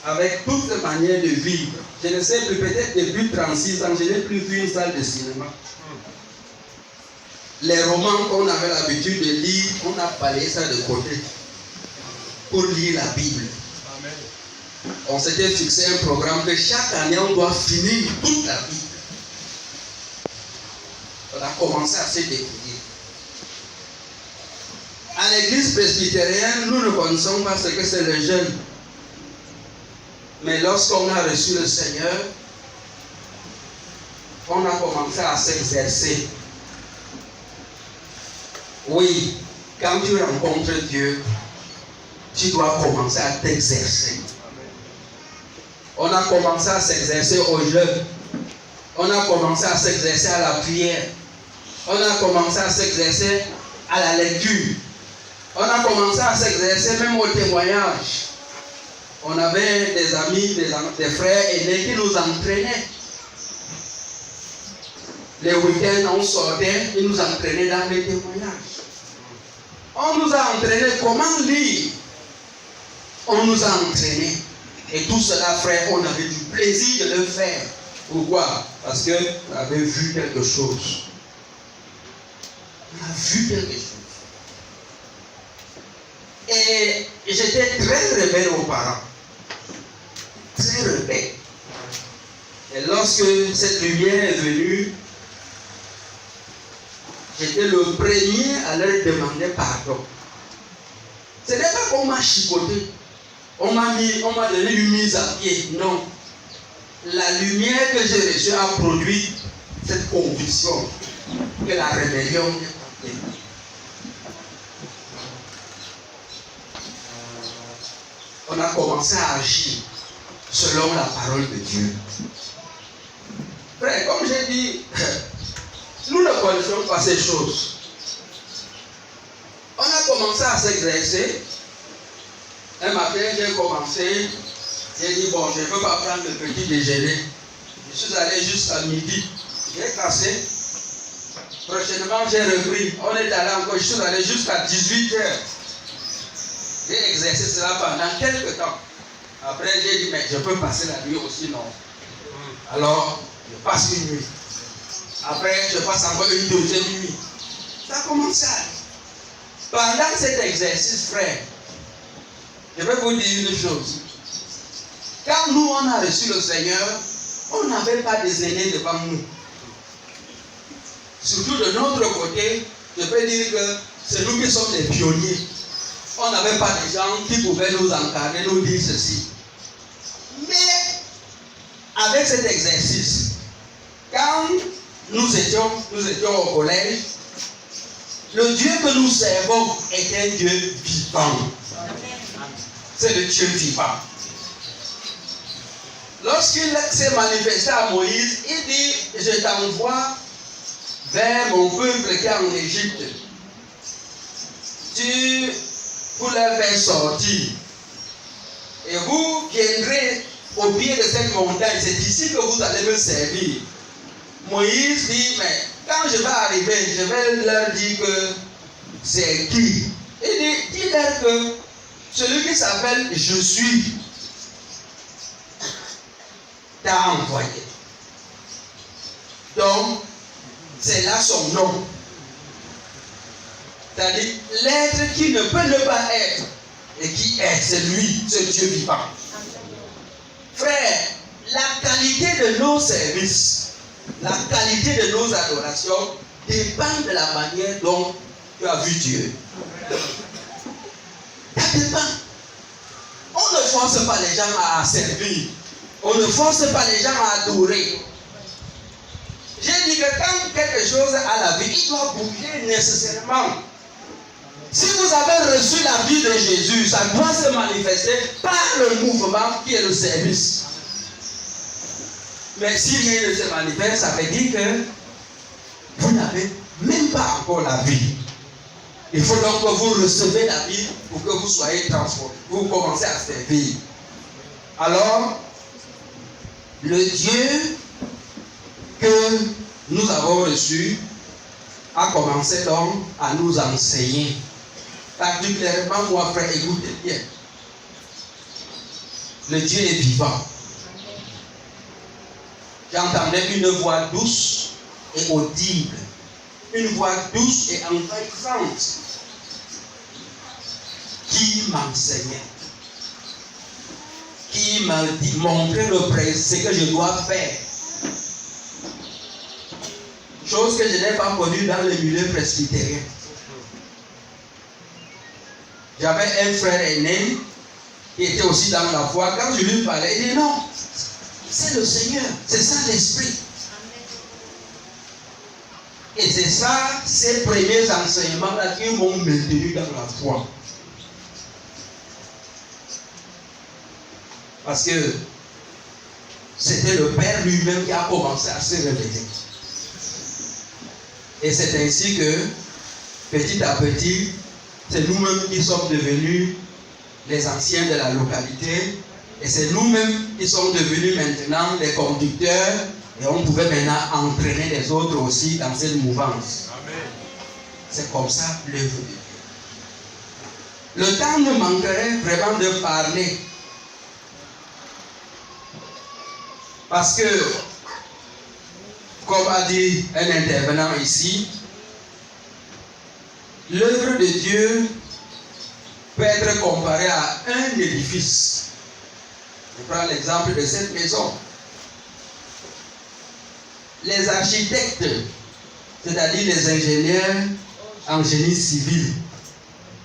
avec toutes les manières de vivre. Je ne sais plus, peut-être depuis 36 ans, je n'ai plus vu une salle de cinéma. Les romans qu'on avait l'habitude de lire, on a balayé ça de côté pour lire la Bible. On s'était fixé un programme que chaque année on doit finir toute la Bible. On a commencé à se découvrir. À l'église presbytérienne, nous ne connaissons pas ce que c'est le jeûne. Mais lorsqu'on a reçu le Seigneur, on a commencé à s'exercer. Oui, quand tu rencontres Dieu, tu dois commencer à t'exercer. On a commencé à s'exercer au jeûne. On a commencé à s'exercer à la prière. On a commencé à s'exercer à la lecture. On a commencé à s'exercer même au témoignage. On avait des amis, des frères aînés qui nous entraînaient. Les week-ends, on sortait, ils nous entraînaient dans les témoignages. On nous a entraînés comment lire. On nous a entraînés. Et tout cela, frère, on avait du plaisir de le faire. Pourquoi? Parce qu'on avait vu quelque chose. On a vu quelque chose. Et j'étais très rebelle aux parents. Très rebelle. Et lorsque cette lumière est venue, j'étais le premier à leur demander pardon. Ce n'est pas qu'on m'a chicoté. On m'a donné une mise à pied. Non. La lumière que j'ai reçue a produit cette conviction que la rébellion est partie. On a commencé à agir selon la parole de Dieu. Frère, comme j'ai dit, nous ne connaissons pas ces choses. On a commencé à s'exercer. Un matin, j'ai commencé, j'ai dit, bon, je ne veux pas prendre le petit déjeuner. Je suis allé jusqu'à midi. J'ai cassé. Prochainement, j'ai repris. On est allé encore, je suis allé jusqu'à 18h. J'ai exercé cela pendant quelques temps. Après, j'ai dit, mais je peux passer la nuit aussi, non? Alors, je passe une nuit. Après, je passe encore une deuxième nuit. Ça a commencé. Pendant cet exercice, frère, je vais vous dire une chose. Quand nous, on a reçu le Seigneur, on n'avait pas des aînés devant nous. Surtout de notre côté, je peux dire que c'est nous qui sommes les pionniers. On n'avait pas de gens qui pouvaient nous encadrer, nous dire ceci. Mais, avec cet exercice, quand nous étions au collège, le Dieu que nous servons est un Dieu vivant. C'est le Dieu vivant. Lorsqu'il s'est manifesté à Moïse, il dit, je t'envoie vers mon peuple qui est en Égypte. Pour les faire sortir. Et vous viendrez au pied de cette montagne. C'est ici que vous allez me servir. Moïse dit, mais quand je vais arriver, je vais leur dire que c'est qui? Il dit, dis-leur que celui qui s'appelle Je suis t'a envoyé. Donc, c'est là son nom. C'est-à-dire l'être qui ne peut ne pas être et qui est, c'est lui, ce Dieu vivant. Frère, la qualité de nos services, la qualité de nos adorations dépend de la manière dont tu as vu Dieu. Ça dépend. On ne force pas les gens à servir. On ne force pas les gens à adorer. J'ai dit que quand quelque chose a la vie, il doit bouger nécessairement. Si vous avez reçu la vie de Jésus, ça doit se manifester par le mouvement qui est le service. Mais si rien ne se manifeste, ça veut dire que vous n'avez même pas encore la vie. Il faut donc que vous recevez la vie pour que vous soyez transformés. Vous commencez à servir. Alors, le Dieu que nous avons reçu a commencé donc à nous enseigner. Particulièrement moi, frère, écoutez bien. Le Dieu est vivant. J'entendais une voix douce et audible. Une voix douce et envahissante qui m'enseignait, qui m'a montré ce que je dois faire. Chose que je n'ai pas connue dans le milieu presbytérien. J'avais un frère aîné qui était aussi dans la foi. Quand je lui parlais, il dit non, c'est le Seigneur, c'est ça l'Esprit. Et c'est ça, ces premiers enseignements-là qui m'ont maintenu dans la foi. Parce que c'était le Père lui-même qui a commencé à se révéler. Et c'est ainsi que, petit à petit, c'est nous-mêmes qui sommes devenus les anciens de la localité. Et c'est nous-mêmes qui sommes devenus maintenant les conducteurs. Et on pouvait maintenant entraîner les autres aussi dans cette mouvance. Amen. C'est comme ça l'œuvre de Dieu. Le temps nous manquerait vraiment de parler. Parce que, comme a dit un intervenant ici, l'œuvre de Dieu peut être comparée à un édifice. Je prends l'exemple de cette maison. Les architectes, c'est-à-dire les ingénieurs en génie civil,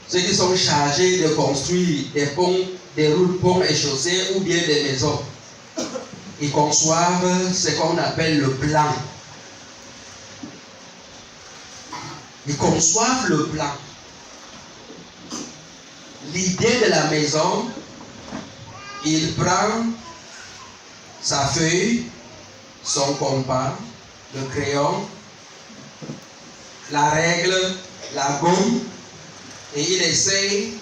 ceux qui sont chargés de construire des ponts, des routes, ponts et chaussées ou bien des maisons, ils conçoivent ce qu'on appelle le plan. Ils conçoivent le plan. L'idée de la maison, il prend sa feuille, son compas, le crayon, la règle, la gomme, et il essaye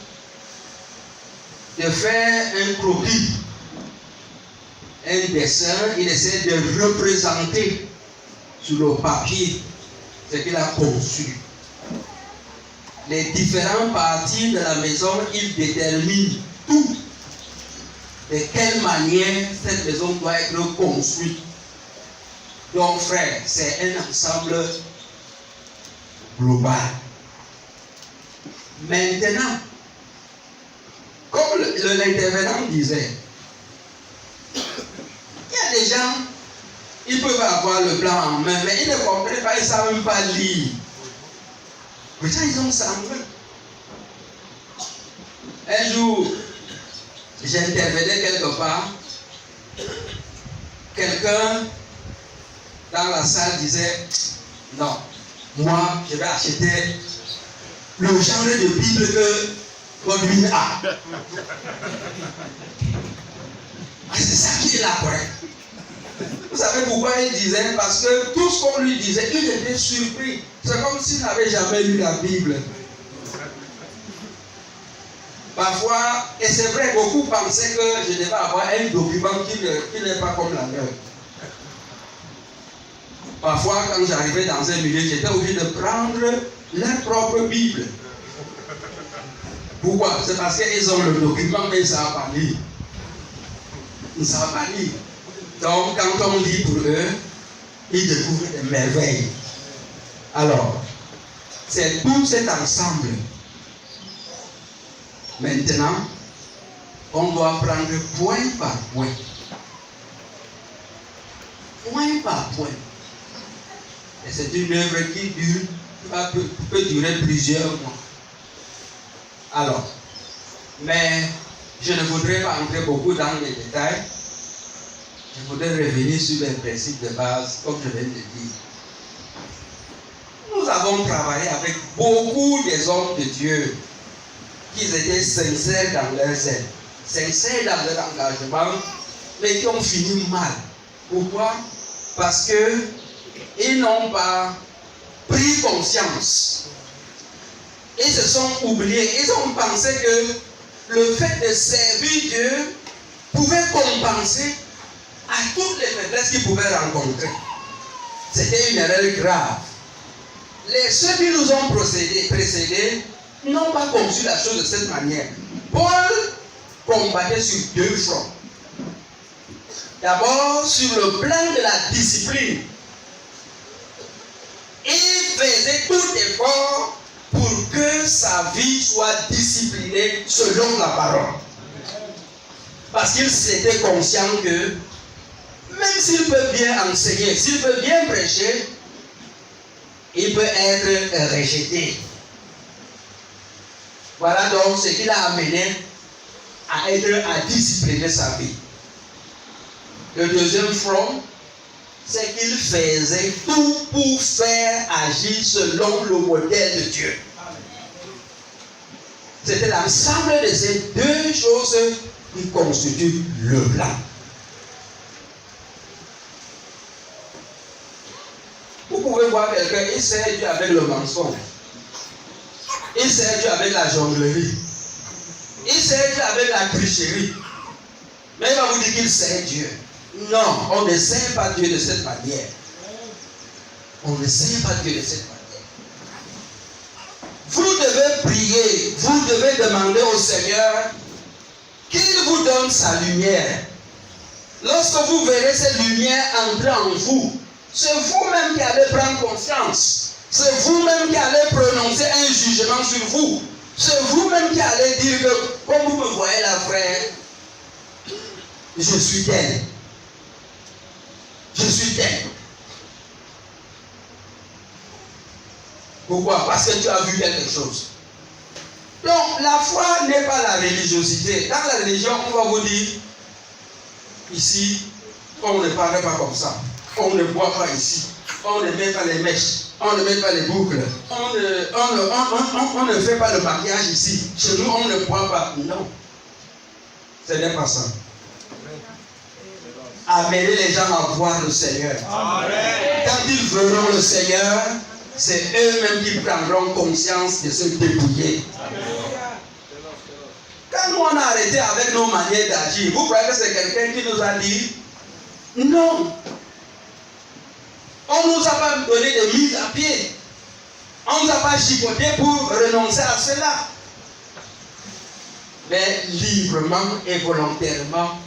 de faire un croquis, un dessin, il essaie de représenter sur le papier ce qu'il a conçu. Les différentes parties de la maison, il détermine tout. De quelle manière cette maison doit être construite. Donc, frère, c'est un ensemble global. Maintenant, comme l'intervenant disait, il y a des gens, ils peuvent avoir le plan en main, mais ils ne comprennent pas, ils ne savent même pas lire. Mais ça, ils ont ça en main. Un jour, j'intervenais quelque part, quelqu'un dans la salle disait, non, moi, je vais acheter le genre de Bible que Godwin a. C'est ça qui est là, correct. Vous savez pourquoi il disait? Parce que tout ce qu'on lui disait, il était surpris. C'est comme s'il n'avait jamais lu la Bible. Parfois, et c'est vrai, beaucoup pensaient que je devais avoir un document qui n'est pas comme la leur. Parfois, quand j'arrivais dans un milieu, j'étais obligé de prendre leur propre Bible. Pourquoi? C'est parce qu'ils ont le document, mais ils ne savent pas lire. Ils ne savent pas lire. Donc, quand on lit pour eux, ils découvrent des merveilles. Alors, c'est tout cet ensemble. Maintenant, on doit prendre point par point. Point par point. Et c'est une œuvre qui peut durer plusieurs mois. Alors, mais je ne voudrais pas entrer beaucoup dans les détails. Je voudrais revenir sur les principes de base, comme je viens de dire. Nous avons travaillé avec beaucoup des hommes de Dieu qui étaient sincères dans leur zèle, sincères dans leur engagement, mais qui ont fini mal. Pourquoi? Parce que ils n'ont pas pris conscience. Ils se sont oubliés. Ils ont pensé que le fait de servir Dieu pouvait compenser à toutes les faiblesses qu'ils pouvaient rencontrer. C'était une erreur grave. Ceux qui nous ont précédés n'ont pas conçu la chose de cette manière. Paul combattait sur deux fronts. D'abord, sur le plan de la discipline, il faisait tout effort pour que sa vie soit disciplinée selon la parole. Parce qu'il s'était conscient que même s'il peut bien enseigner, s'il peut bien prêcher, il peut être rejeté. Voilà donc ce qui l'a amené à discipliner sa vie. Le deuxième front, c'est qu'il faisait tout pour faire agir selon le modèle de Dieu. C'était l'ensemble de ces deux choses qui constituent le plan. Vous pouvez voir quelqu'un, il sert Dieu avec le mensonge. Il sert Dieu avec la jonglerie. Il sert Dieu avec la tricherie. Mais il va vous dire qu'il sert Dieu. Non, on ne sert pas Dieu de cette manière. On ne sert pas Dieu de cette manière. Vous devez prier, vous devez demander au Seigneur qu'il vous donne sa lumière. Lorsque vous verrez cette lumière entrer en vous, c'est vous-même qui allez prendre conscience. C'est vous-même qui allez prononcer un jugement sur vous. C'est vous-même qui allez dire que, comme vous me voyez là, frère, je suis tel. Je suis tel. Pourquoi? Parce que tu as vu quelque chose. Donc, la foi n'est pas la religiosité. Dans la religion, on va vous dire, ici, on ne parle pas comme ça. On ne boit pas ici. On ne met pas les mèches. On ne met pas les boucles. On ne fait pas le maquillage ici. Chez nous, on ne boit pas. Non. Ce n'est pas ça. Amener les gens à voir le Seigneur. Amen. Quand ils verront le Seigneur, c'est eux-mêmes qui prendront conscience de se dépouiller. Amen. Quand nous on a arrêté avec nos manières d'agir, vous croyez que c'est quelqu'un qui nous a dit non. On ne nous a pas donné de mise à pied. On ne nous a pas chipoté pour renoncer à cela. Mais librement et volontairement,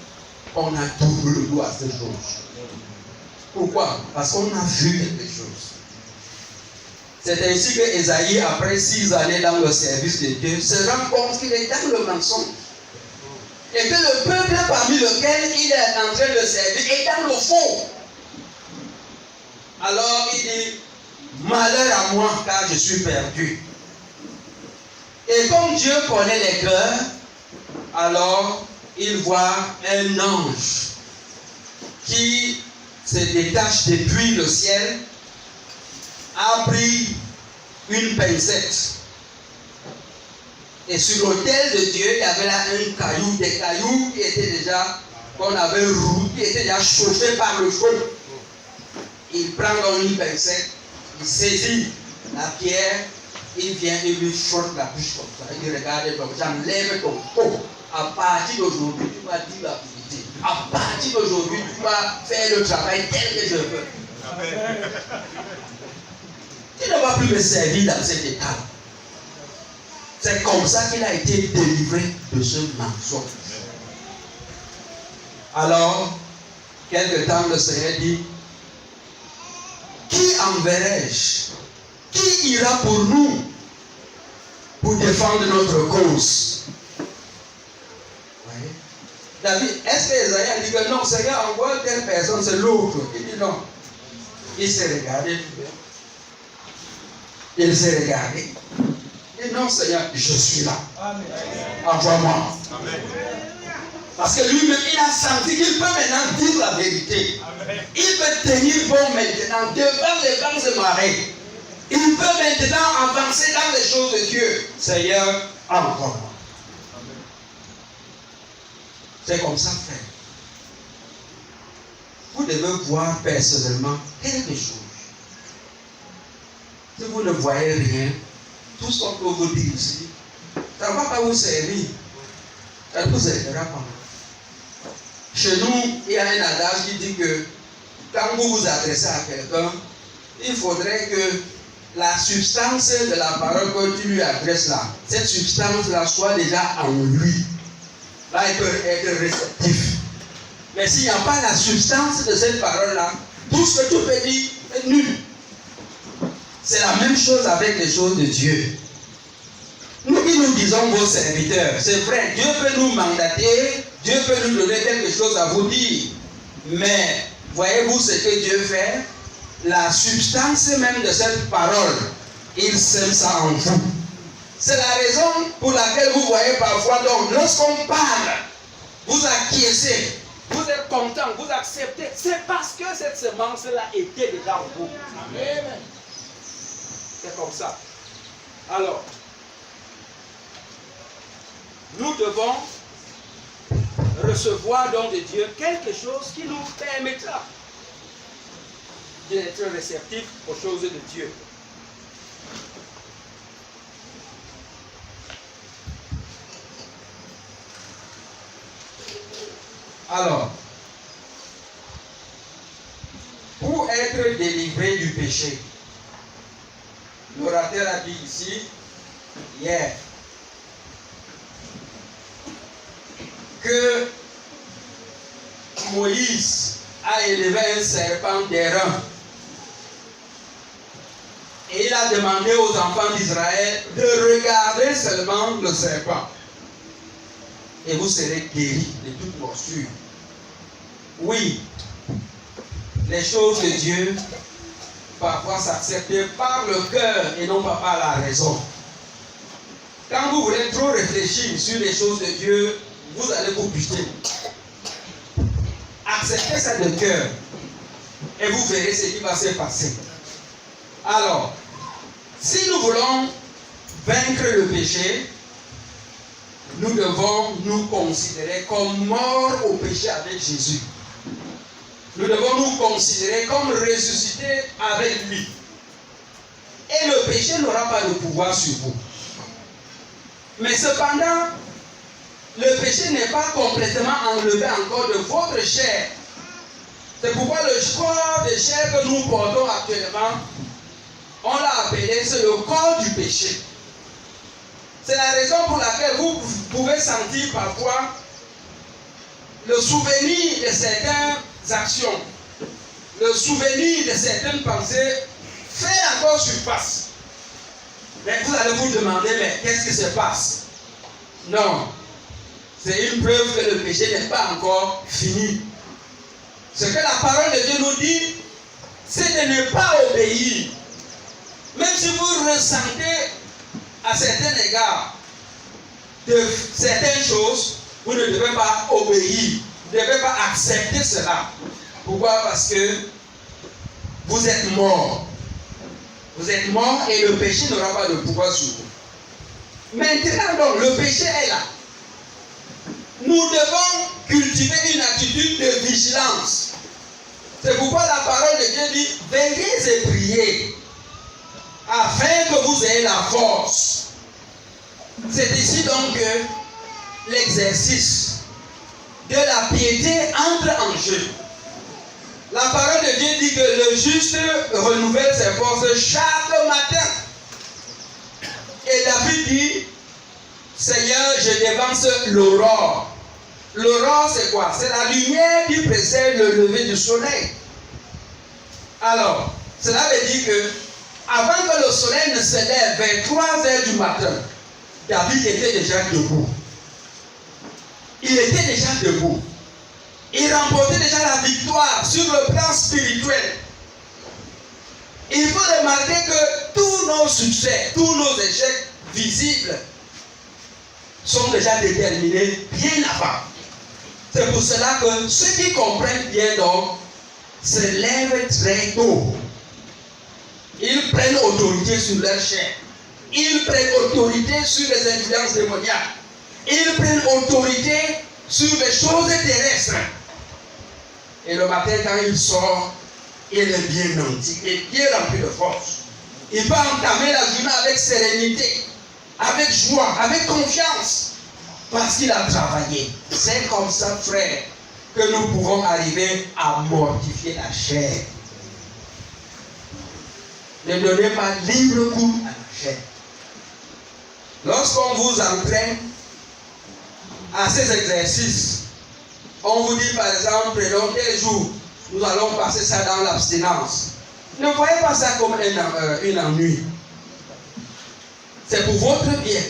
on a tourné le dos à ces choses. Pourquoi? Parce qu'on a vu quelque chose. C'est ainsi que Esaïe, après 6 années dans le service de Dieu, se rend compte qu'il est dans le mensonge. Et que le peuple parmi lequel il est en train de servir est dans le faux. Alors il dit, malheur à moi car je suis perdu. Et comme Dieu connaît les cœurs, alors il voit un ange qui se détache depuis le ciel, a pris une pincette. Et sur l'autel de Dieu, il y avait là un caillou, des cailloux qui étaient déjà, qu'on avait roulé, qui étaient déjà chauffés par le feu. Il prend donc une pincette, il saisit la pierre, il vient et lui frotte la bouche comme ça. Il dit, regardez, donc j'enlève ton peau. À partir d'aujourd'hui, tu vas dire la vérité. À partir d'aujourd'hui, tu vas faire le travail tel que je veux. Tu ne vas plus me servir dans cet état. C'est comme ça qu'il a été délivré de ce mensonge. Alors, quelque temps, le Seigneur dit, qui enverrai-je? Qui ira pour nous pour défendre notre cause? Oui. David, est-ce que Esaïe a dit que non, Seigneur, envoie telle personne, c'est l'autre? Il dit non. Il s'est regardé. Il s'est regardé. Il dit non, Seigneur, je suis là. Envoie-moi. Parce que lui-même, il a senti qu'il peut maintenant dire la vérité. Amen. Il peut tenir bon maintenant devant les vents et marées. Il peut maintenant avancer dans les choses de Dieu. Seigneur, envoie-moi. C'est comme ça, frère. Vous devez voir personnellement quelque chose. Si vous ne voyez rien, tout ce qu'on peut vous dire ici, ça ne va pas vous servir. Ça ne vous servira pas. Chez nous, il y a un adage qui dit que quand vous vous adressez à quelqu'un, il faudrait que la substance de la parole que tu lui adresses là, cette substance-là soit déjà en lui. Là, il peut être réceptif. Mais s'il n'y a pas la substance de cette parole-là, tout ce que tu peux dire est nul. C'est la même chose avec les choses de Dieu. Nous qui nous disons vos serviteurs, c'est vrai, Dieu peut nous mandater, Dieu peut nous donner quelque chose à vous dire. Mais voyez-vous ce que Dieu fait? La substance même de cette parole, il sème ça en vous. C'est la raison pour laquelle vous voyez parfois, donc, lorsqu'on parle, vous acquiescez, vous êtes content, vous acceptez. C'est parce que cette semence-là était déjà en vous. Amen. C'est comme ça. Alors, nous devons recevoir donc de Dieu quelque chose qui nous permettra d'être réceptifs aux choses de Dieu. Alors, pour être délivré du péché, l'orateur a dit ici, hier, que Moïse a élevé un serpent d'airain. Et il a demandé aux enfants d'Israël de regarder seulement le serpent. Et vous serez guéris de toute morsure. Oui, les choses de Dieu parfois s'acceptent par le cœur et non pas par la raison. Quand vous voulez trop réfléchir sur les choses de Dieu, vous allez vous buter. Acceptez ça de cœur et vous verrez ce qui va se passer. Alors, si nous voulons vaincre le péché, nous devons nous considérer comme morts au péché avec Jésus. Nous devons nous considérer comme ressuscités avec lui. Et le péché n'aura pas de pouvoir sur vous. Mais cependant, le péché n'est pas complètement enlevé encore de votre chair. C'est pourquoi le corps de chair que nous portons actuellement, on l'a appelé, c'est le corps du péché. C'est la raison pour laquelle vous pouvez sentir parfois le souvenir de certaines actions, le souvenir de certaines pensées fait encore surface. Mais vous allez vous demander, mais qu'est-ce qui se passe? Non, c'est une preuve que le péché n'est pas encore fini. Ce que la parole de Dieu nous dit, c'est de ne pas obéir. Même si vous ressentez à certains égards de certaines choses, vous ne devez pas obéir. Vous ne devez pas accepter cela. Pourquoi? Parce que vous êtes mort. Vous êtes mort et le péché n'aura pas de pouvoir sur vous. Maintenant donc, le péché est là. Nous devons cultiver une attitude de vigilance. C'est pourquoi la parole de Dieu dit, veillez et priez, afin que vous ayez la force. C'est ici donc que l'exercice de la piété entre en jeu. La parole de Dieu dit que le juste renouvelle ses forces chaque matin. Et David dit, Seigneur, je dévance l'aurore. L'aurore, c'est quoi? C'est la lumière qui précède le lever du soleil. Alors, cela veut dire que avant que le soleil ne se lève vers 3 heures du matin, David était déjà debout. Il était déjà debout. Il remportait déjà la victoire sur le plan spirituel. Il faut remarquer que tous nos succès, tous nos échecs visibles sont déjà déterminés bien avant. C'est pour cela que ceux qui comprennent bien donc se lèvent très tôt. Ils prennent autorité sur leur chair. Ils prennent autorité sur les influences démoniaques. Ils prennent autorité sur les choses terrestres. Et le matin, quand il sort, il est bien nanti, il est bien rempli de force. Il va entamer la journée avec sérénité, avec joie, avec confiance, parce qu'il a travaillé. C'est comme ça, frère, que nous pouvons arriver à mortifier la chair. Ne donnez pas libre cours à la chair. Lorsqu'on vous entraîne à ces exercices, On vous dit par exemple, prenons tel jour, nous allons passer ça dans l'abstinence. Ne voyez pas ça comme une ennui. C'est pour votre bien.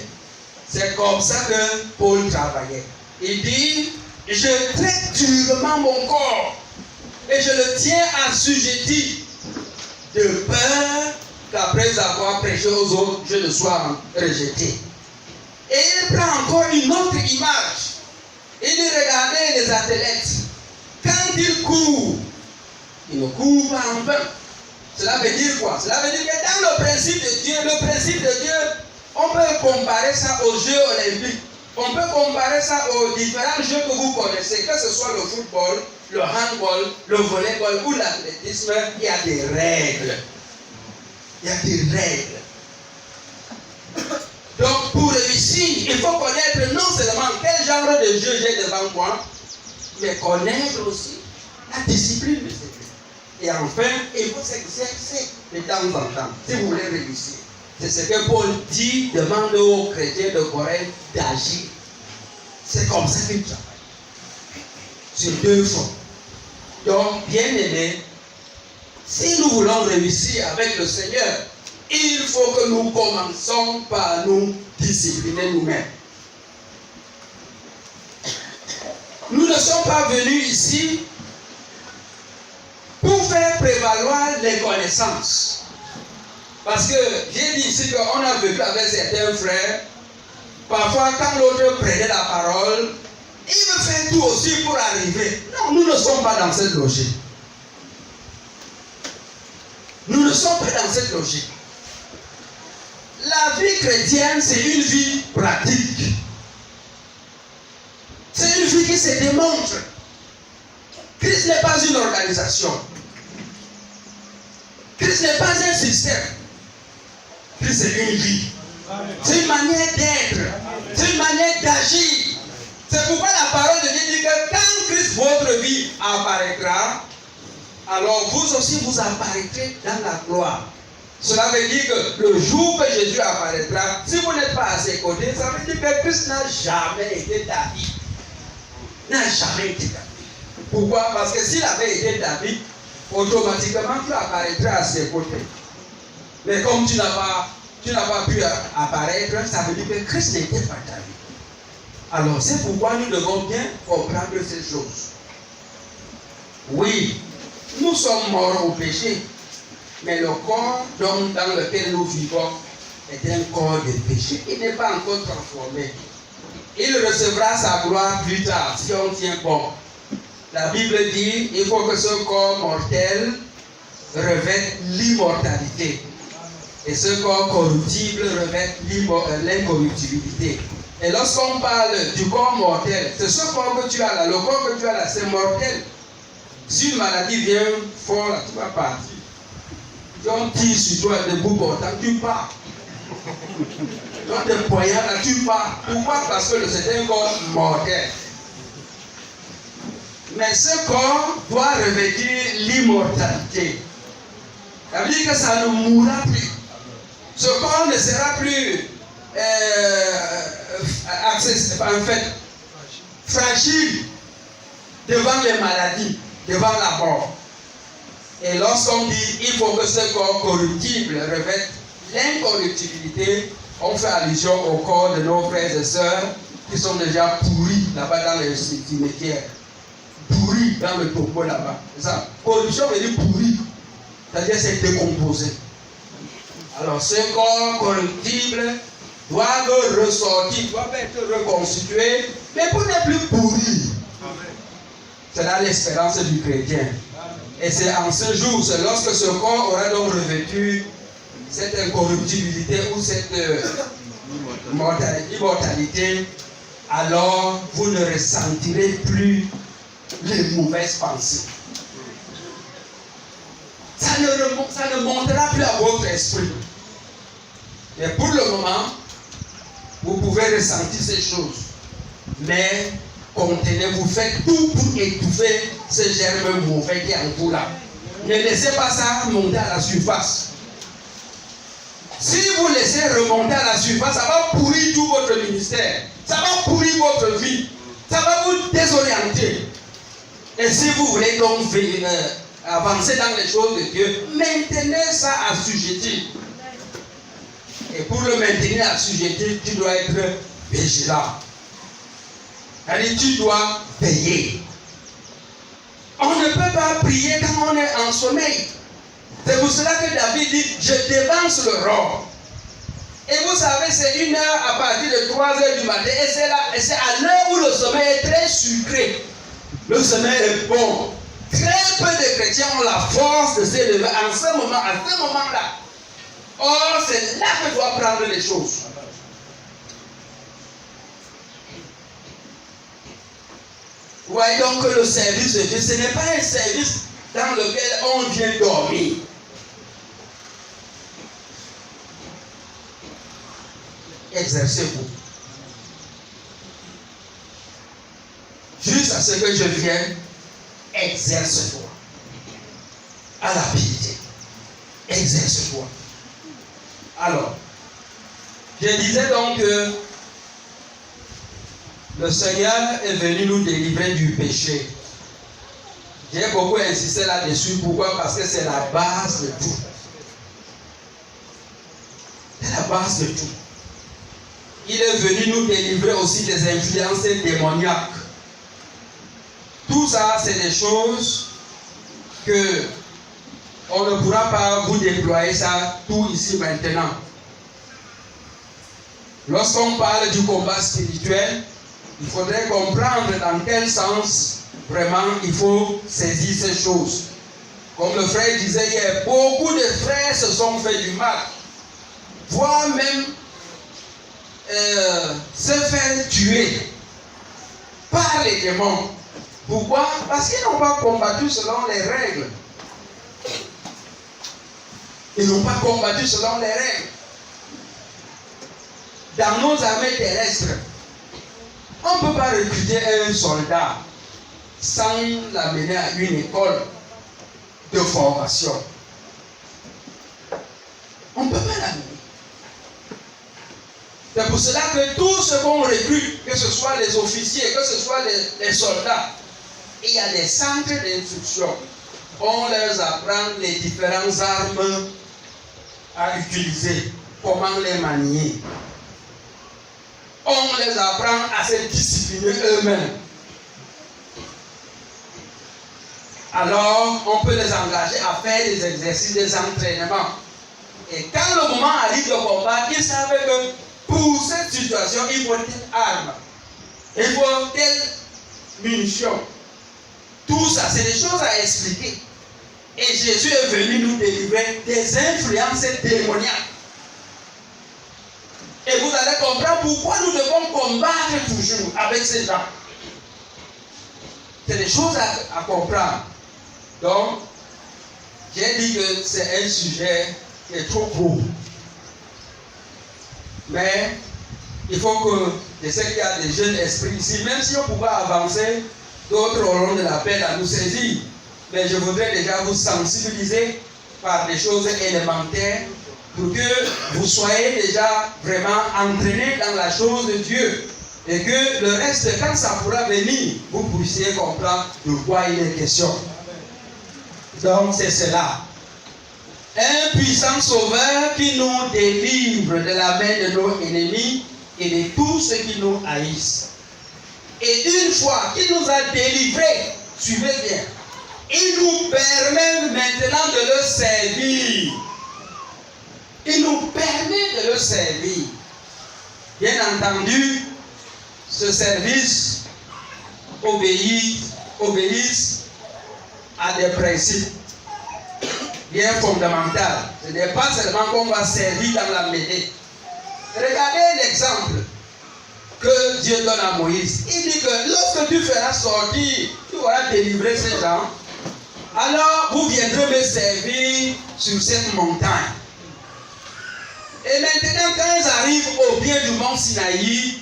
C'est comme ça que Paul travaillait. Il dit, je traite durement mon corps et je le tiens assujetti de peur qu'après avoir prêché aux autres, je ne sois rejeté. Et il prend encore une autre image. Il dit, regardez les athlètes. Quand ils courent, ils ne courent pas en vain. Cela veut dire quoi? Cela veut dire que dans le principe de Dieu, on peut comparer ça aux Jeux olympiques. On peut comparer ça aux différents jeux que vous connaissez, que ce soit le football, le handball, le volleyball ou l'athlétisme. Il y a des règles. Il y a des règles. Donc, pour réussir, il faut connaître non seulement quel genre de jeu j'ai devant moi, mais connaître aussi la discipline de ce jeu. Et enfin, il faut s'exercer de temps en temps, si vous voulez réussir. C'est ce que Paul dit, demande aux chrétiens de Corinthe d'agir. C'est comme ça qu'il travaille. Sur deux fronts. Donc, bien aimé, si nous voulons réussir avec le Seigneur, il faut que nous commençons par nous discipliner nous-mêmes. Nous ne sommes pas venus ici pour faire prévaloir les connaissances. Parce que j'ai dit ici qu'on a vécu avec certains frères. Parfois, quand l'autre prenait la parole, il veut faire tout aussi pour arriver. Non, nous ne sommes pas dans cette logique. Nous ne sommes pas dans cette logique. La vie chrétienne, c'est une vie pratique. C'est une vie qui se démontre. Christ n'est pas une organisation. Christ n'est pas un système. Christ c'est une vie. C'est une manière d'être. C'est une manière d'agir. C'est pourquoi la parole de Dieu dit que quand Christ, votre vie, apparaîtra, alors vous aussi vous apparaîtrez dans la gloire. Cela veut dire que le jour que Jésus apparaîtra, si vous n'êtes pas à ses côtés, ça veut dire que Christ n'a jamais été ta vie. N'a jamais été ta vie. Pourquoi? Parce que s'il avait été ta vie, automatiquement tu apparaîtrais à ses côtés. Mais comme tu n'as pas pu apparaître, ça veut dire que Christ n'était pas ta vie. Alors c'est pourquoi nous devons bien comprendre ces choses. Oui, nous sommes morts au péché, mais le corps dans lequel nous vivons est un corps de péché. Il n'est pas encore transformé. Il recevra sa gloire plus tard si on tient bon. La Bible dit il faut que ce corps mortel revête l'immortalité. Et ce corps corruptible revête l'incorruptibilité. Et lorsqu'on parle du corps mortel, c'est ce corps que tu as là. Le corps que tu as là, c'est mortel. Si une maladie vient fort, là, tu vas partir. Si on tire sur toi debout portant, tu pars. Si on te poignarde, là, tu pars. Pourquoi? Parce que c'est un corps mortel. Mais ce corps doit revêtir l'immortalité. Ça veut dire que ça ne mourra plus. Ce corps ne sera plus fragile devant les maladies, devant la mort. Et lorsqu'on dit il faut que ce corps corruptible revête l'incorruptibilité, on fait allusion au corps de nos frères et sœurs qui sont déjà pourris là-bas dans les cimetières. Pourris dans le tombeau là-bas. C'est ça. Corruption veut dire pourri. C'est-à-dire c'est décomposé. Alors ce corps corruptible doit ressortir, doit être reconstitué, mais pour ne plus pourrir. C'est là l'espérance du chrétien. Et c'est en ce jour, c'est lorsque ce corps aura donc revêtu cette incorruptibilité ou cette immortalité, alors vous ne ressentirez plus les mauvaises pensées. Ça ne montera plus à votre esprit. Mais pour le moment, vous pouvez ressentir ces choses. Mais contenez-vous, faites tout pour étouffer ce germe mauvais qui est en vous là. Ne laissez pas ça monter à la surface. Si vous laissez remonter à la surface, ça va pourrir tout votre ministère. Ça va pourrir votre vie. Ça va vous désorienter. Et si vous voulez donc avancer dans les choses de Dieu, maintenez ça assujetti. Et pour le maintenir assujetti, tu dois être vigilant. C'est-à-dire, tu dois veiller. On ne peut pas prier quand on est en sommeil. C'est pour cela que David dit, je dévance le roi. Et vous savez, c'est 1 heure à partir de 3 heures du matin. Et c'est à l'heure où le sommeil est très sucré. Le sommeil est bon. Très peu de chrétiens ont la force de s'élever en ce moment, à ce moment-là. Or, c'est là que doit prendre les choses. Vous voyez donc que le service de Dieu, ce n'est pas un service dans lequel on vient dormir. Exercez-vous. Juste à ce que je vienne, exerce-toi. À la piété. Exerce-toi. Alors, je disais donc que le Seigneur est venu nous délivrer du péché. J'ai beaucoup insisté là-dessus. Pourquoi? Parce que c'est la base de tout. C'est la base de tout. Il est venu nous délivrer aussi des influences démoniaques. Tout ça, c'est des choses que on ne pourra pas vous déployer ça tout ici maintenant. Lorsqu'on parle du combat spirituel, il faudrait comprendre dans quel sens vraiment il faut saisir ces choses. Comme le frère disait hier, beaucoup de frères se sont fait du mal, voire même se faire tuer par les démons. Pourquoi? Parce qu'ils n'ont pas combattu selon les règles. Ils n'ont pas combattu selon les règles. Dans nos armées terrestres, on ne peut pas recruter un soldat sans l'amener à une école de formation. On ne peut pas l'amener. C'est pour cela que tout ce qu'on recrute, que ce soit les officiers, que ce soit les soldats, il y a des centres d'instruction. On leur apprend les différentes armes à utiliser, comment les manier. On les apprend à se discipliner eux-mêmes. Alors, on peut les engager à faire des exercices, des entraînements. Et quand le moment arrive de combat, ils savent que pour cette situation, il faut telle arme, il faut telle munition. Tout ça, c'est des choses à expliquer. Et Jésus est venu nous délivrer des influences démoniaques. Et vous allez comprendre pourquoi nous devons combattre toujours avec ces gens. C'est des choses à comprendre. Donc, j'ai dit que c'est un sujet qui est trop court. Mais il faut que, je sais qu'il y a des jeunes esprits ici, même si on pouvait avancer, d'autres auront de la peine à nous saisir. Mais je voudrais déjà vous sensibiliser par des choses élémentaires pour que vous soyez déjà vraiment entraînés dans la chose de Dieu. Et que le reste, quand ça pourra venir, vous puissiez comprendre de quoi il est question. Donc c'est cela. Un puissant sauveur qui nous délivre de la main de nos ennemis et de tous ceux qui nous haïssent. Et une fois qu'il nous a délivrés, suivez bien, il nous permet maintenant de le servir. Il nous permet de le servir. Bien entendu, ce service obéisse à des principes bien fondamentaux. Ce n'est pas seulement qu'on va servir dans la mêlée. Regardez l'exemple que Dieu donne à Moïse. Il dit que lorsque tu feras sortir, tu auras délivré ces gens, alors vous viendrez me servir sur cette montagne. Et maintenant, quand ils arrivent au pied du mont Sinaï,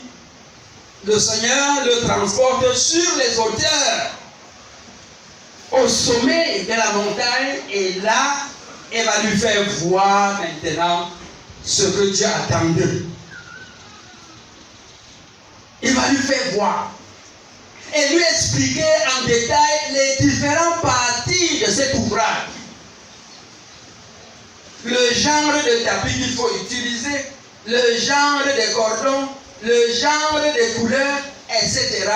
le Seigneur le transporte sur les hauteurs, au sommet de la montagne, et là, il va lui faire voir maintenant ce que Dieu attendait. Il va lui faire voir et lui expliquer en détail les le genre de tapis qu'il faut utiliser, le genre de cordons, le genre de couleurs, etc.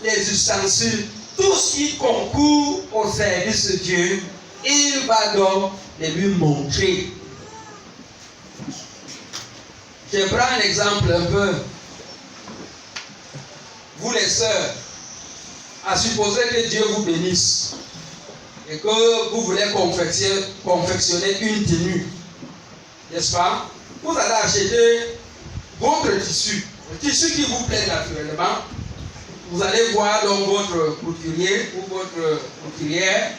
Les ustensiles, tout ce qui concourt au service de Dieu, il va donc les lui montrer. Je prends un exemple un peu. Vous les sœurs, à supposer que Dieu vous bénisse et que vous voulez confectionner une tenue, n'est-ce pas? Vous allez acheter votre tissu, le tissu qui vous plaît naturellement. Vous allez voir donc votre couturier ou votre couturière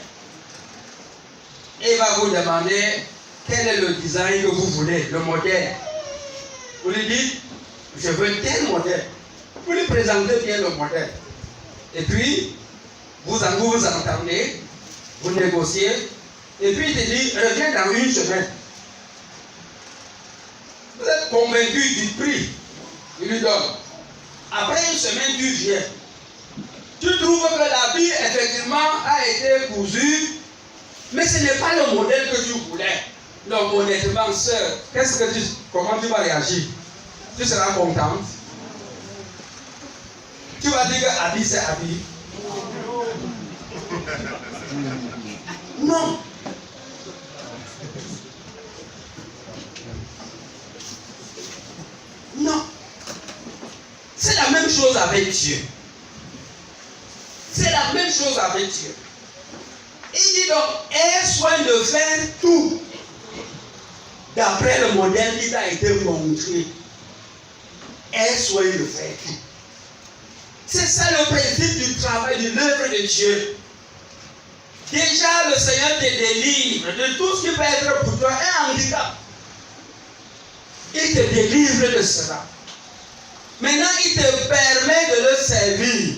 et il va vous demander quel est le design que vous voulez, le modèle. Vous lui dites, je veux tel modèle. Vous lui présentez bien le modèle. Et puis, vous entendez, vous négociez, et puis il te dit, reviens dans une semaine. Vous êtes convaincu du prix qu'il lui donne. Après une semaine, tu viens. Tu trouves que l'habit, effectivement, a été cousu, mais ce n'est pas le modèle que tu voulais. Donc, honnêtement, sœur, comment tu vas réagir? Tu seras contente? Tu vas dire que habit, c'est habit? Non. Non. C'est la même chose avec Dieu. C'est la même chose avec Dieu. Il dit donc, aie soin de faire tout d'après le modèle qui t'a été montré. Aie soin de faire tout. C'est ça le principe du travail, de l'œuvre de Dieu. Déjà, le Seigneur te délivre de tout ce qui peut être pour toi un handicap. Il te délivre de cela. Maintenant, il te permet de le servir.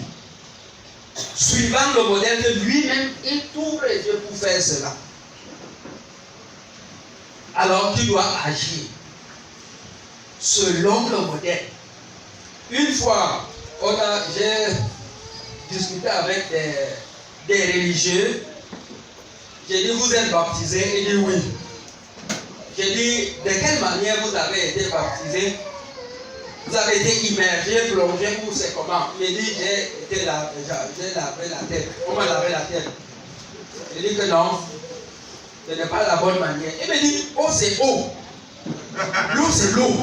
Suivant le modèle de lui-même, il t'ouvre les yeux pour faire cela. Alors, tu dois agir selon le modèle. Une fois, j'ai discuté avec des religieux. J'ai dit, vous êtes baptisés? Il dit oui. J'ai dit, de quelle manière vous avez été baptisés? Vous avez été immergé, plongé, ou c'est comment? Il dit, j'ai lavé la tête. On m'a lavé la tête. Il dit que non, ce n'est pas la bonne manière. Il me dit, oh c'est eau. L'eau c'est l'eau.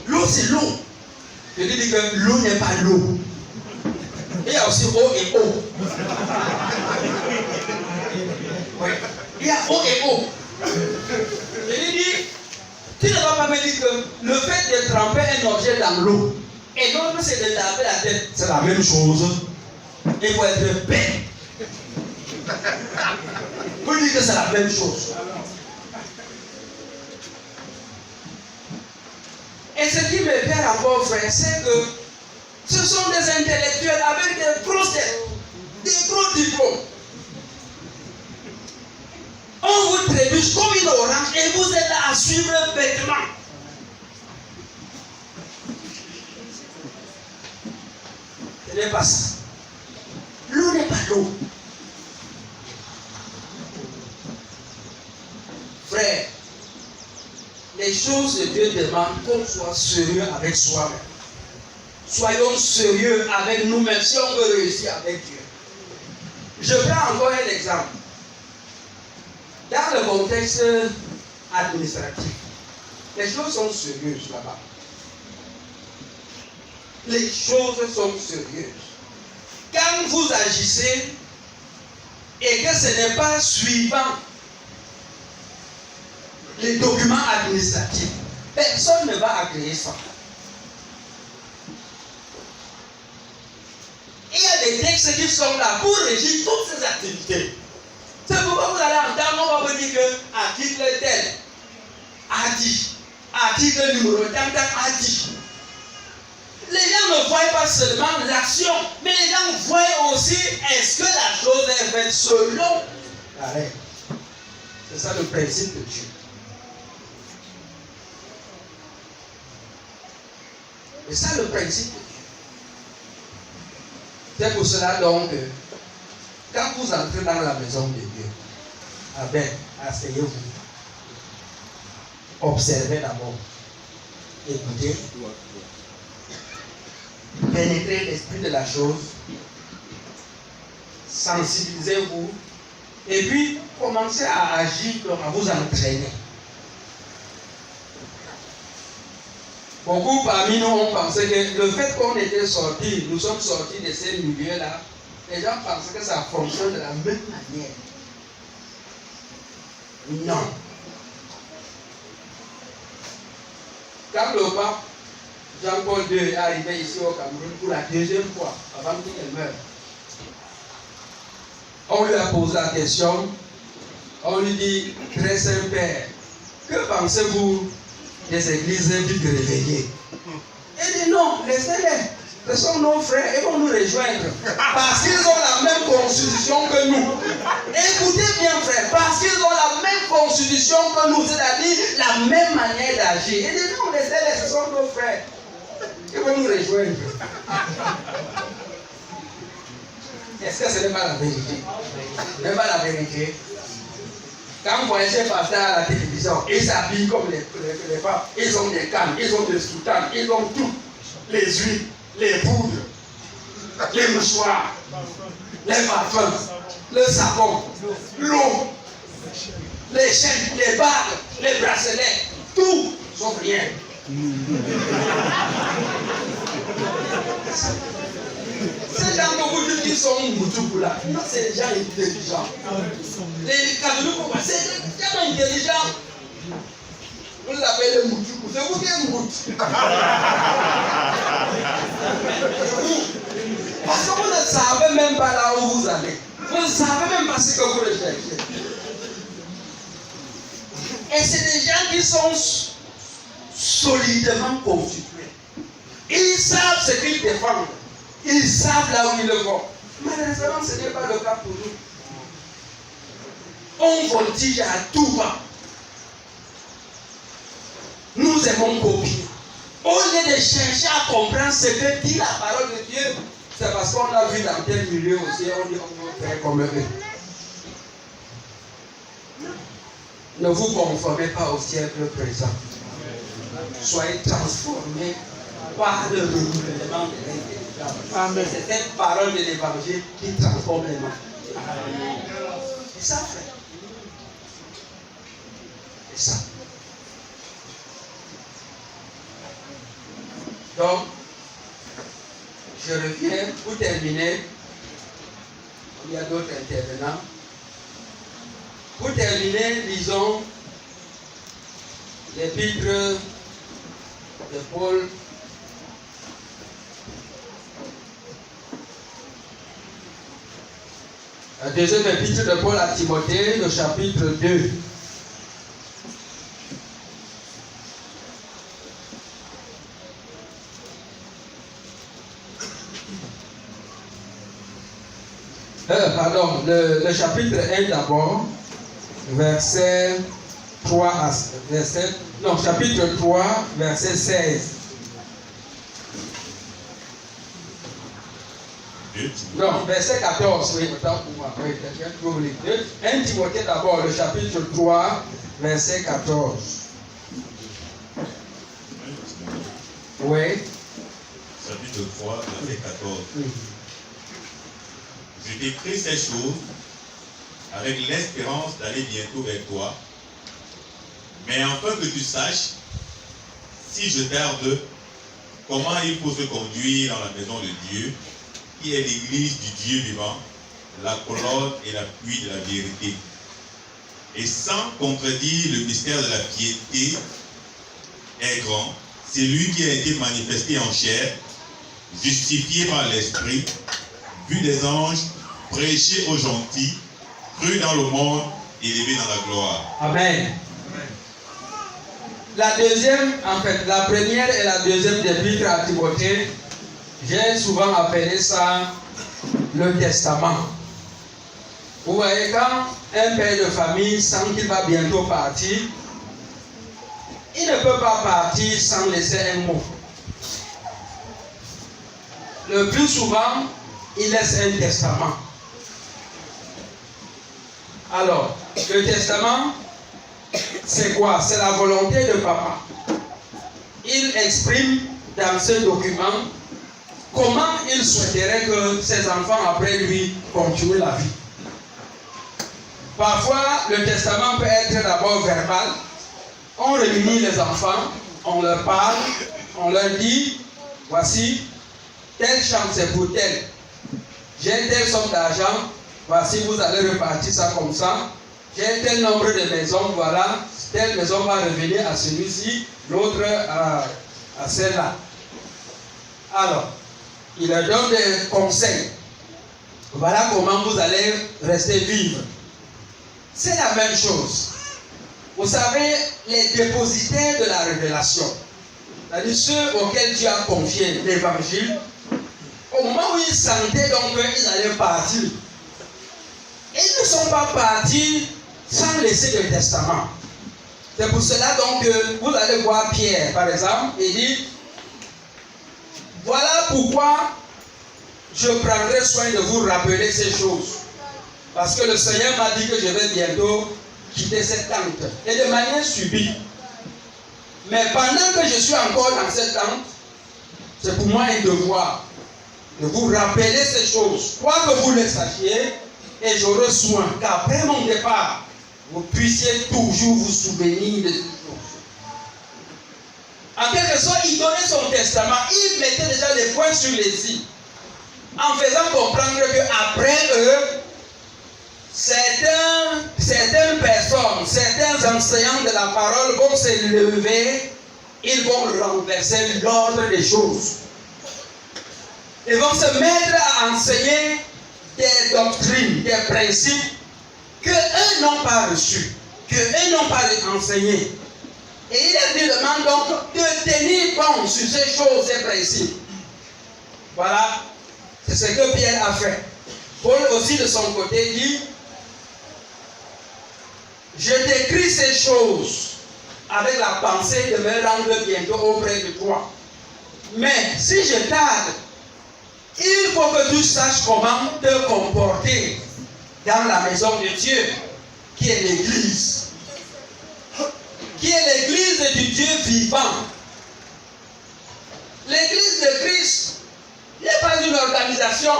L'eau c'est l'eau. Je lui dis que l'eau n'est pas l'eau. Il y a aussi eau et eau. Oui. Il y a eau et eau. Je lui dis, tu ne vas pas me dire que le fait de tremper un objet dans l'eau et l'autre c'est de laver la tête, c'est la même chose. Il faut être bête. Vous dites que c'est la même chose. Et ce qui me perd encore, frère, c'est que ce sont des intellectuels avec des grosses têtes, des gros diplômes. On vous trébuche comme une orange et vous êtes là à suivre bêtement. Ce n'est pas ça. L'eau n'est pas l'eau. Frère, les choses de Dieu demandent qu'on soit sérieux avec soi-même. Soyons sérieux avec nous-mêmes si on veut réussir avec Dieu. Je prends encore un exemple. Dans le contexte administratif, les choses sont sérieuses là-bas. Les choses sont sérieuses. Quand vous agissez et que ce n'est pas suivant les documents administratifs, personne ne va agréer ça. Il y a des textes qui sont là pour régir toutes ces activités. C'est pourquoi vous allez entendre, on va vous dire que article tel a dit, article numéro tel a dit. Les gens ne voient pas seulement l'action, mais les gens voient aussi est-ce que la chose est faite selon la règle. C'est ça le principe de Dieu. C'est ça le principe de Dieu. C'est pour cela donc, quand vous entrez dans la maison de Dieu, Amen, Asseyez-vous. Observez d'abord. Écoutez. Pénétrez l'esprit de la chose. Sensibilisez-vous. Et puis, commencez à agir, à vous entraîner. Beaucoup parmi nous ont pensé que le fait qu'on était sortis, nous sommes sortis de ces milieux-là, les gens pensaient que ça fonctionne de la même manière. Non. Quand le pape Jean-Paul II est arrivé ici au Cameroun pour la deuxième fois, avant qu'il meure, on lui a posé la question, on lui dit, très Saint-Père, que pensez-vous des églises dites réveillées? Il dit non, laissez-les. Ce sont nos frères, ils vont nous rejoindre. Parce qu'ils ont la même constitution que nous. Écoutez bien, frère, parce qu'ils ont la même constitution que nous, c'est-à-dire la même manière d'agir. Il dit non, laissez-les, ce sont nos frères. Ils vont nous rejoindre. Est-ce que ce n'est pas la vérité? Ce n'est pas la vérité. Quand vous voyez ces pasteurs à la télévision, ils s'habillent comme les femmes. Ils ont des cannes, ils ont des soutanes, ils ont tout. Les huiles, les poudres, les mouchoirs, les parfums, le savon, l'eau, les chaînes, les bagues, les bracelets, tout, sauf rien. Ces gens que vous dites qu'ils sont Moutoukou là, non, c'est des gens intelligents. Les catholiques, c'est des gens intelligents. Vous l'appelez Moutoukou, c'est vous qui êtes Mout. Parce que vous ne savez même pas là où vous allez. Vous ne savez même pas ce que vous recherchez. Et c'est des gens qui sont solidement constitués. Ils savent ce qu'ils défendent. Ils savent là où ils le vont. Malheureusement, ce n'est pas le cas pour nous. On voltige à tout va. Nous aimons copier. Au lieu de chercher à comprendre ce que dit la parole de Dieu, c'est parce qu'on a vu dans tel milieu aussi, on dit on va faire comme eux. Ne vous conformez pas au siècle présent. Soyez transformés par le renouvellement de l'intelligence. C'est cette parole de l'évangile qui transforme les gens. C'est ça, frère. C'est ça. Donc, je reviens pour terminer. Il y a d'autres intervenants. Pour terminer, lisons l'épître de Paul. La deuxième épître de Paul à Timothée, le chapitre 2. Pardon, le chapitre 1 d'abord, verset 3 à verset. Non, chapitre 3, verset 16. Non, verset 14, oui, autant pour moi. Oui, 1 Timothée d'abord, le chapitre 3, verset 14. Oui. Chapitre 3, verset 14. Oui. Je t'écris ces choses avec l'espérance d'aller bientôt vers toi, mais afin que tu saches, si je tarde, comment il faut se conduire dans la maison de Dieu, qui est l'église du Dieu vivant, la colonne et l'appui de la vérité. Et sans contredire le mystère de la piété est grand, c'est lui qui a été manifesté en chair, justifié par l'esprit, vu des anges, prêché aux gentils, cru dans le monde, élevé dans la gloire. Amen. La deuxième, en fait, la première et la deuxième épître à Timothée, j'ai souvent appelé ça le testament. Vous voyez, quand un père de famille sent qu'il va bientôt partir, il ne peut pas partir sans laisser un mot. Le plus souvent, il laisse un testament. Alors, le testament, c'est quoi? C'est la volonté de papa. Il exprime dans ce document comment il souhaiterait que ses enfants après lui continuent la vie. Parfois, le testament peut être d'abord verbal. On réunit les enfants, on leur parle, on leur dit, voici, telle chambre c'est pour tel. J'ai telle somme d'argent, voici, vous allez repartir ça comme ça. J'ai tel nombre de maisons, voilà, telle maison va revenir à celui-ci, l'autre à celle-là. Alors, il leur donne des conseils. Voilà comment vous allez rester vivre. C'est la même chose. Vous savez, les dépositaires de la révélation, c'est-à-dire ceux auxquels Dieu a confié l'évangile, au moment où ils sentaient donc qu'ils allaient partir, ils ne sont pas partis sans laisser le testament. C'est pour cela donc que vous allez voir Pierre, par exemple, et dit, voilà pourquoi je prendrai soin de vous rappeler ces choses. Parce que le Seigneur m'a dit que je vais bientôt quitter cette tente. Et de manière subie. Mais pendant que je suis encore dans cette tente, c'est pour moi un devoir de vous rappeler ces choses. Quoi que vous le sachiez, et j'aurai soin qu'après mon départ, vous puissiez toujours vous souvenir de ces choses. En quelque sorte, il donnait son testament, il mettait déjà les points sur les i, en faisant comprendre qu'après eux, certaines personnes, certains enseignants de la parole vont se lever, ils vont renverser l'ordre des choses. Ils vont se mettre à enseigner des doctrines, des principes qu'eux n'ont pas reçus, qu'eux n'ont pas enseigné. Et il leur demande donc de tenir compte sur ces choses, ces principes. Voilà, c'est ce que Pierre a fait. Paul aussi de son côté dit, je t'écris ces choses avec la pensée de me rendre bientôt auprès de toi. Mais si je tarde, il faut que tu saches comment te comporter dans la maison de Dieu, qui est l'Église. Qui est l'Église du Dieu vivant. L'Église de Christ n'est pas une organisation.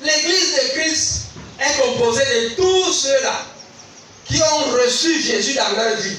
L'Église de Christ est composée de tous ceux-là qui ont reçu Jésus dans leur vie.